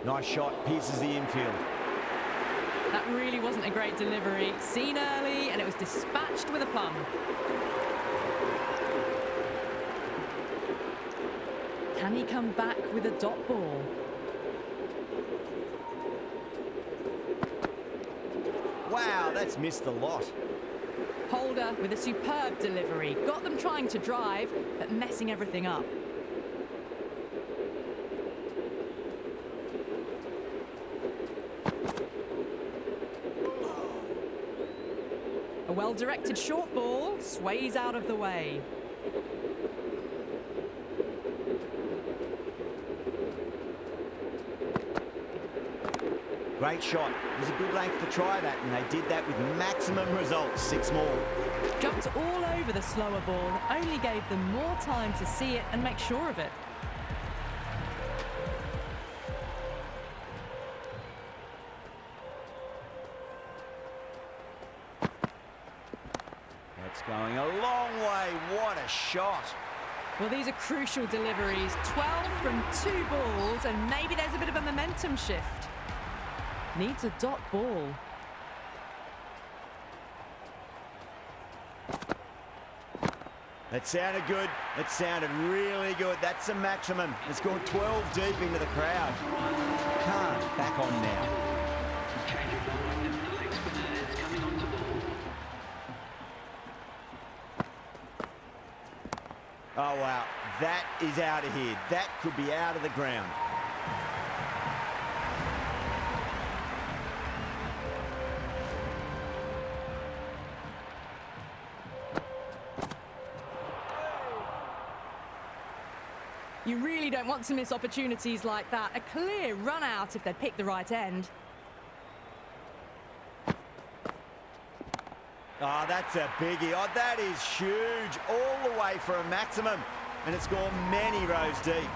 Nice shot, pierces the infield. That really wasn't a great delivery. Seen early, and it was dispatched with a plum. Can he come back with a dot ball? Wow, that's missed the lot. Holder with a superb delivery. Got them trying to drive, but messing everything up. A well-directed short ball sways out of the way. Great shot. It was a good length to try that, and they did that with maximum results. 6 more. Jumped all over the slower ball, only gave them more time to see it and make sure of it. That's going a long way. What a shot. Well, these are crucial deliveries. 12 from 2 balls, and maybe there's a bit of a momentum shift. Needs a dot ball. That sounded good. That sounded really good. That's a maximum. It's gone 12 deep into the crowd. Can't back on now. Oh, wow. That is out of here. That could be out of the ground. You really don't want to miss opportunities like that. A clear run out if they'd picked the right end. Oh, that's a biggie. Oh, that is huge. All the way for a maximum. And it's gone many rows deep.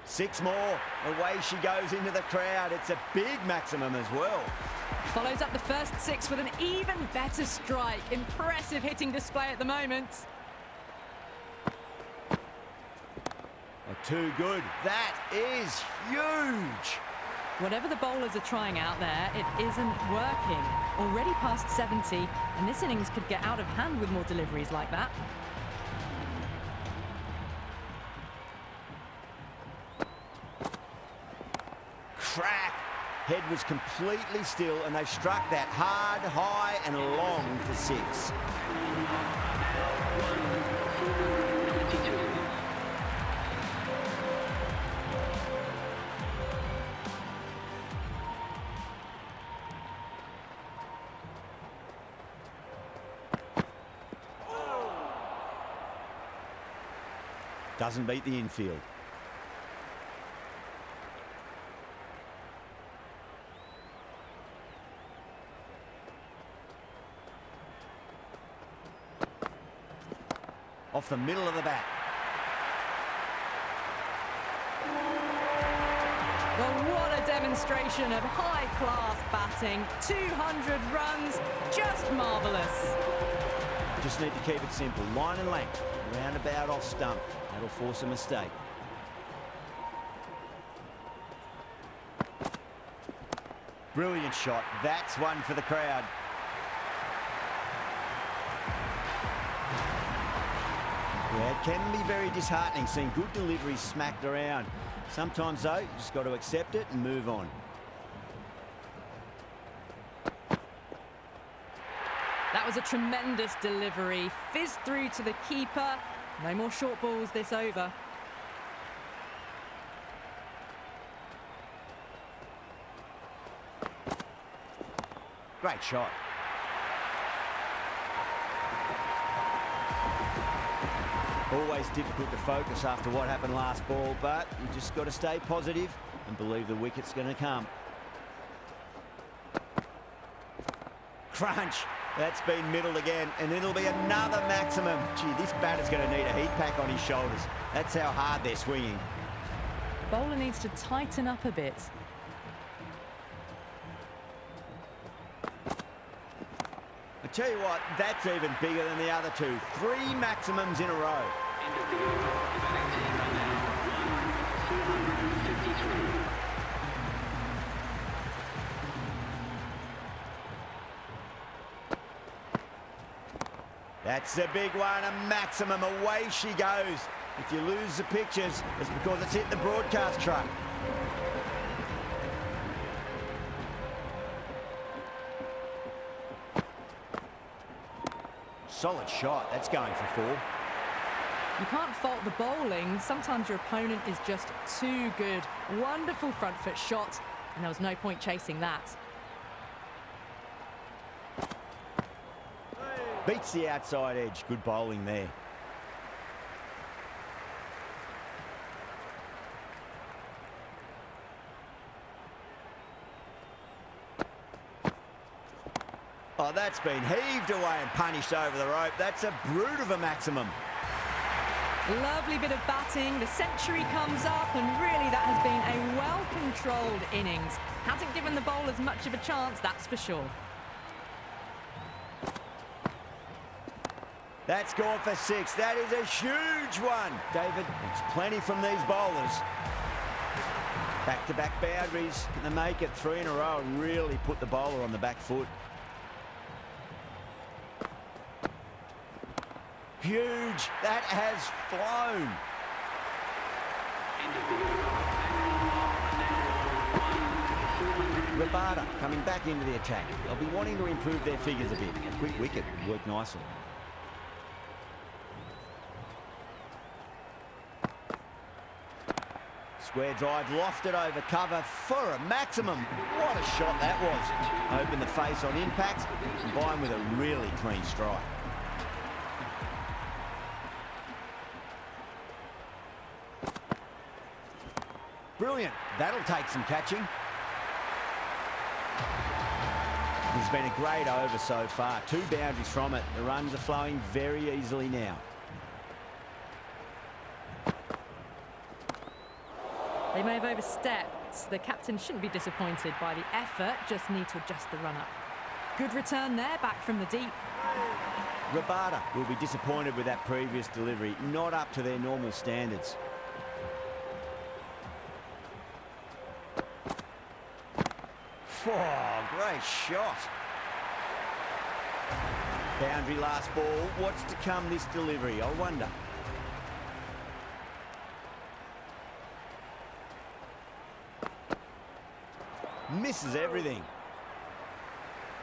Six more. Away she goes into the crowd. It's a big maximum as well. Follows up the first 6 with an even better strike. Impressive hitting display at the moment. Oh, too good. That is huge. Whatever the bowlers are trying out there, it isn't working. Already past 70, and this innings could get out of hand with more deliveries like that. Crack. Head was completely still, and they struck that hard, high, and long for 6. Doesn't beat the infield. Off the middle of the bat. Well, what a demonstration of high-class batting. 200 runs, just marvellous. Just need to keep it simple. Line and length. Roundabout off stump. That'll force a mistake. Brilliant shot. That's one for the crowd. Yeah, it can be very disheartening seeing good deliveries smacked around. Sometimes, though, you just got to accept it and move on. That was a tremendous delivery. Fizzed through to the keeper. No more short balls this over. Great shot. Always difficult to focus after what happened last ball, but you just got to stay positive and believe the wicket's going to come. Crunch. That's been middled again, and it'll be another maximum. Gee, this batter's going to need a heat pack on his shoulders. That's how hard they're swinging. Bowler needs to tighten up a bit. tell you what, that's even bigger than the other two. 3 maximums in a row. End of the over. Defending team run now. 1,253. That's a big one, a maximum. Away she goes. If you lose the pictures, it's because it's hit the broadcast truck. Solid shot. That's going for 4. You can't fault the bowling. Sometimes your opponent is just too good. Wonderful front foot shot, and there was no point chasing that. Beats the outside edge. Good bowling there. Oh, that's been heaved away and punished over the rope. That's a brute of a maximum. Lovely bit of batting. The century comes up, and really that has been a well-controlled innings. Hasn't given the bowlers much of a chance, that's for sure. That's gone for 6. That is a huge one. David, it's plenty from these bowlers. Back-to-back boundaries. Can they make it 3 in a row and really put the bowler on the back foot? Huge. That has flown. Rabada coming back into the attack. They'll be wanting to improve their figures a bit. A quick wicket worked nicely. Square drive lofted over cover for a maximum. What a shot that was. Open the face on impact, combined with a really clean strike. Brilliant. That'll take some catching. It's been a great over so far. 2 boundaries from it. The runs are flowing very easily now. They may have overstepped. The captain shouldn't be disappointed by the effort, just need to adjust the run-up. Good return there, back from the deep. Rabada will be disappointed with that previous delivery, not up to their normal standards. Oh, great shot. Boundary last ball. What's to come this delivery, I wonder. Misses everything.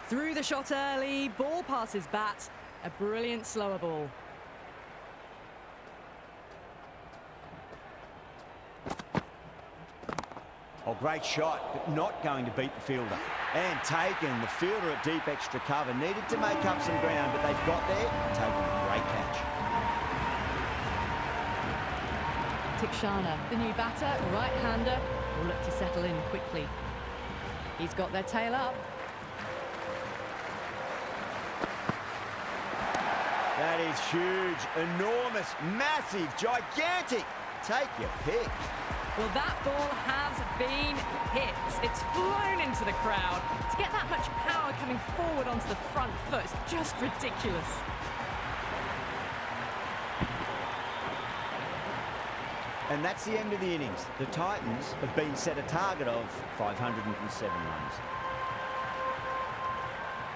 Through the shot early, ball passes bat. A brilliant slower ball. Oh, great shot, but not going to beat the fielder. And taken. The fielder at deep extra cover. Needed to make up some ground, but they've got there and taken a great catch. Tikshana, the new batter, right-hander, will look to settle in quickly. He's got their tail up. That is huge, enormous, massive, gigantic. Take your pick. Well, that ball has been hit. It's flown into the crowd. To get that much power coming forward onto the front foot is just ridiculous. And that's the end of the innings. The Titans have been set a target of 507 runs.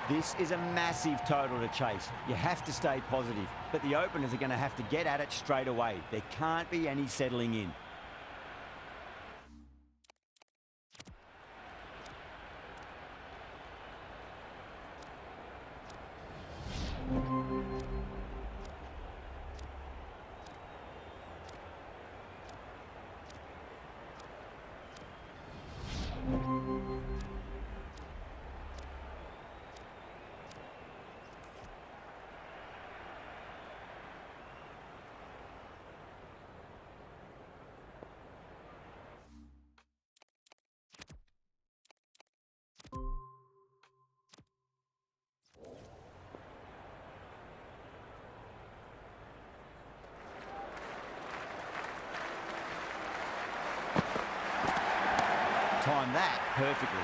This is a massive total to chase. You have to stay positive, but the openers are going to have to get at it straight away. There can't be any settling in. Time that perfectly.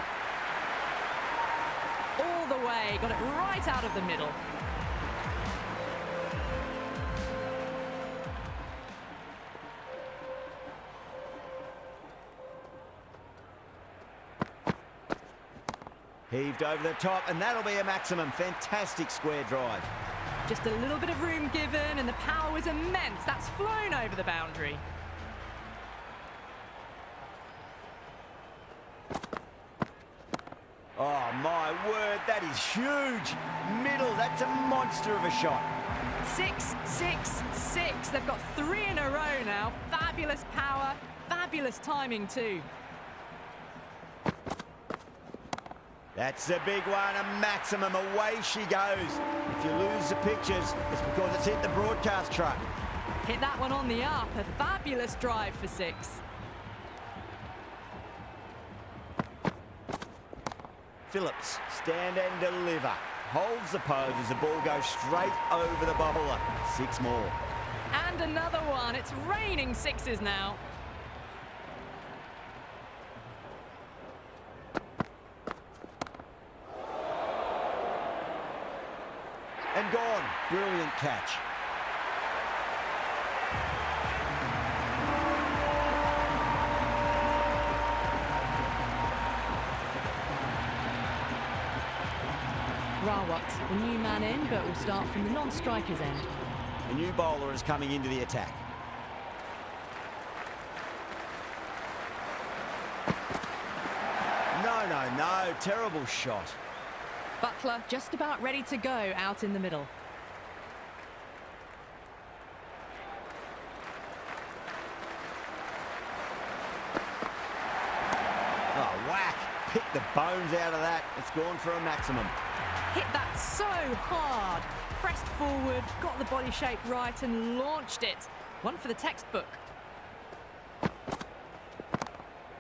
all the way, got it right out of the middle. Heaved over the top, and that'll be a maximum. Fantastic square drive. Just a little bit of room given, and the power was immense. That's flown over the boundary. Oh, my word, that is huge. Middle, that's a monster of a shot. 6, 6, 6. They've got 3 in a row now. Fabulous power, fabulous timing too. That's a big one, a maximum. Away she goes. If you lose the pictures, it's because it's hit the broadcast truck. Hit that one on the up. A fabulous drive for 6. Phillips, stand and deliver. Holds the pose as the ball goes straight over the bowler. 6 more. And another one. It's raining 6s now. And gone. Brilliant catch. Rawat, the new man in, but will start from the non-striker's end. A new bowler is coming into the attack. No. Terrible shot. Butler just about ready to go out in the middle. Oh, whack. Pick the bones out of that. It's gone for a maximum. Hit that so hard. Pressed forward, got the body shape right and launched it. One for the textbook.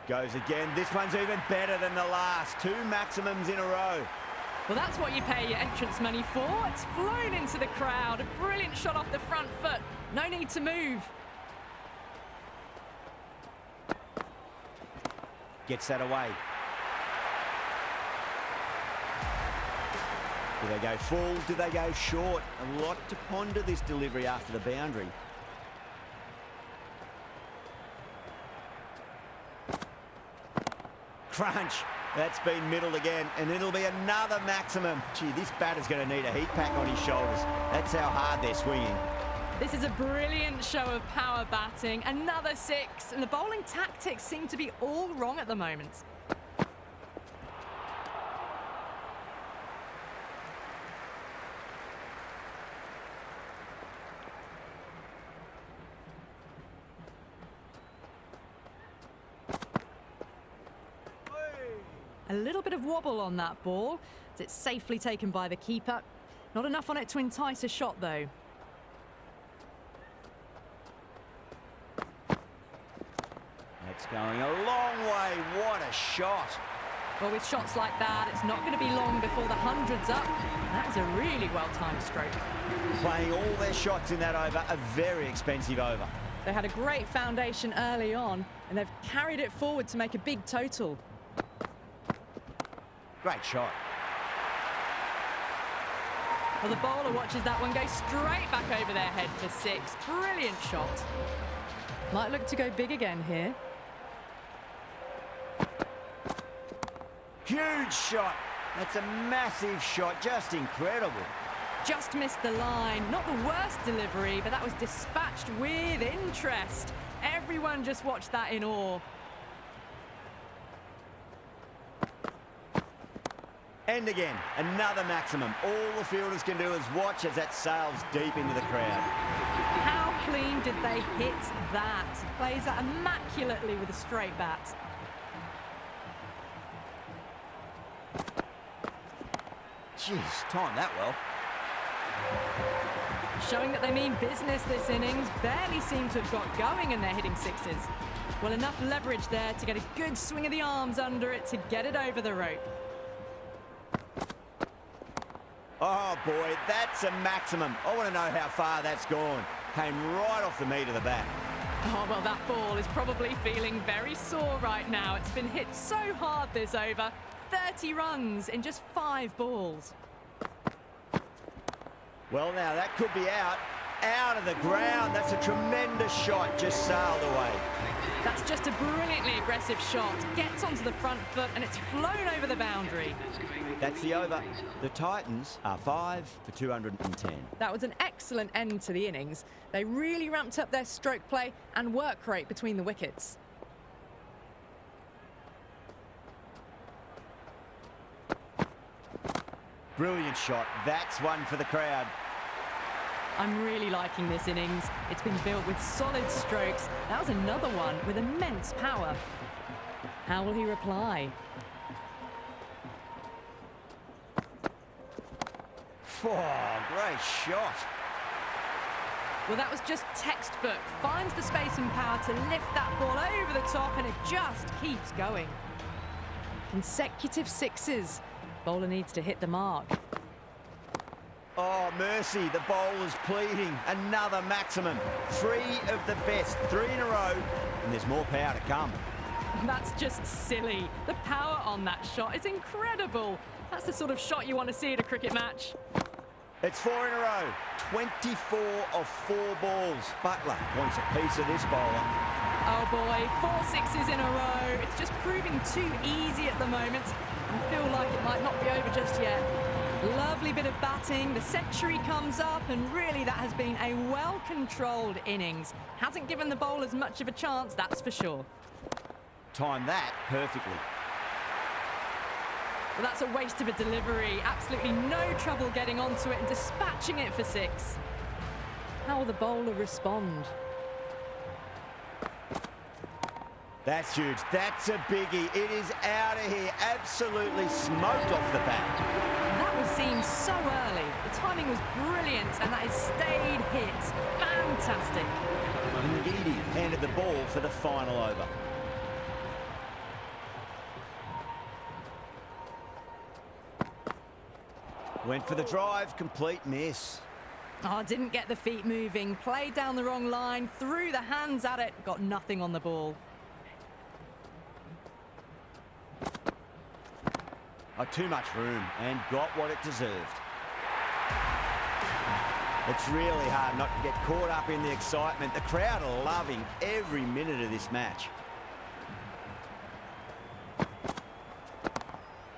Goes again. This one's even better than the last. 2 maximums in a row. Well, that's what you pay your entrance money for. It's flown into the crowd. A brilliant shot off the front foot. No need to move. Gets that away. Do they go full? Do they go short? A lot to ponder this delivery after the boundary. Crunch. That's been middled again, and it'll be another maximum. Gee, this batter's going to need a heat pack on his shoulders. That's how hard they're swinging. This is a brilliant show of power batting. Another 6, and the bowling tactics seem to be all wrong at the moment. A little bit of wobble on that ball, as it's safely taken by the keeper. Not enough on it to entice a shot, though. That's going a long way. What a shot. Well, with shots like that, it's not going to be long before the 100's up. That was a really well-timed stroke. Playing all their shots in that over, a very expensive over. They had a great foundation early on, and they've carried it forward to make a big total. Great shot. Well, the bowler watches that one go straight back over their head for 6. Brilliant shot. Might look to go big again here. Huge shot. That's a massive shot. Just incredible. Just missed the line. Not the worst delivery, but that was dispatched with interest. Everyone just watched that in awe. And again, another maximum. All the fielders can do is watch as that sails deep into the crowd. How clean did they hit that? Plays that immaculately with a straight bat. Jeez, timed that well. Showing that they mean business this innings. Barely seem to have got going and they're hitting 6s. Well, enough leverage there to get a good swing of the arms under it to get it over the rope. Oh boy, that's a maximum. I want to know how far that's gone. Came right off the meat of the bat. Oh, well, that ball is probably feeling very sore right now. It's been hit so hard this over. 30 runs in just 5 balls. Well, now that could be out of the ground. That's a tremendous shot, just sailed away. That's just a brilliantly aggressive shot. Gets onto the front foot and it's flown over the boundary. That's the over. The Titans are 5 for 210. That was an excellent end to the innings. They really ramped up their stroke play and work rate between the wickets. Brilliant shot. That's one for the crowd. I'm really liking this innings. It's been built with solid strokes. That was another one with immense power. How will he reply? Oh, great shot. Well, that was just textbook. Finds the space and power to lift that ball over the top, and it just keeps going. Consecutive sixes. Bowler needs to hit the mark. Oh, mercy, the bowler's pleading. Another maximum. 3 of the best, 3 in a row, and there's more power to come. That's just silly. The power on that shot is incredible. That's the sort of shot you want to see at a cricket match. It's 4 in a row, 24 of 4 balls. Butler wants a piece of this bowler. Oh boy, 4 sixes in a row. It's just proving too easy at the moment. I feel like it might not be over just yet. Lovely bit of batting, the century comes up, and really that has been a well-controlled innings. Hasn't given the bowlers much of a chance, that's for sure. Timed that perfectly. Well, that's a waste of a delivery. Absolutely no trouble getting onto it and dispatching it for 6. How will the bowler respond? That's huge. That's a biggie. It is out of here. Absolutely smoked off the bat. That was seen so early. The timing was brilliant, and that has stayed hit. Fantastic. Ngidi handed the ball for the final over. Went for the drive, complete miss. Oh, didn't get the feet moving. Played down the wrong line, threw the hands at it, got nothing on the ball. Too much room and got what it deserved. It's really hard not to get caught up in the excitement. The crowd are loving every minute of this match.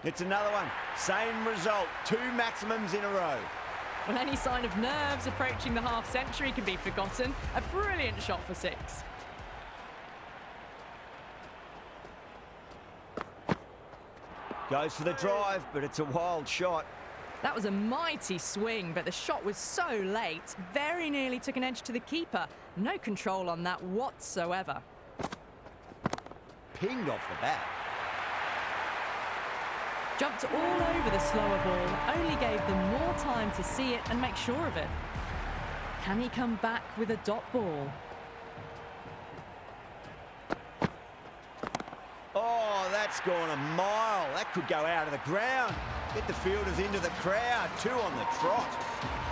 It's another one. Same result. 2 maximums in a row. Well, any sign of nerves approaching the half-century can be forgotten. A brilliant shot for 6. Goes for the drive, but it's a wild shot. That was a mighty swing, but the shot was so late. Very nearly took an edge to the keeper. No control on that whatsoever. Pinged off the bat. Jumped all over the slower ball, only gave them more time to see it and make sure of it. Can he come back with a dot ball? Oh, that's gone a mile. That could go out of the ground. Get the fielders into the crowd. 2 on the trot.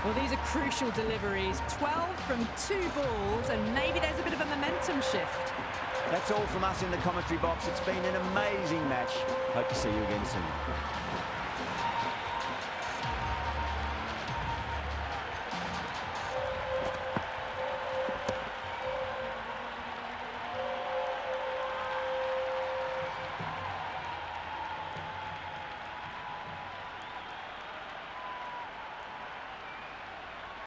Well, these are crucial deliveries. 12 from 2 balls, and maybe there's a bit of a momentum shift. That's all from us in the commentary box. It's been an amazing match. Hope to see you again soon.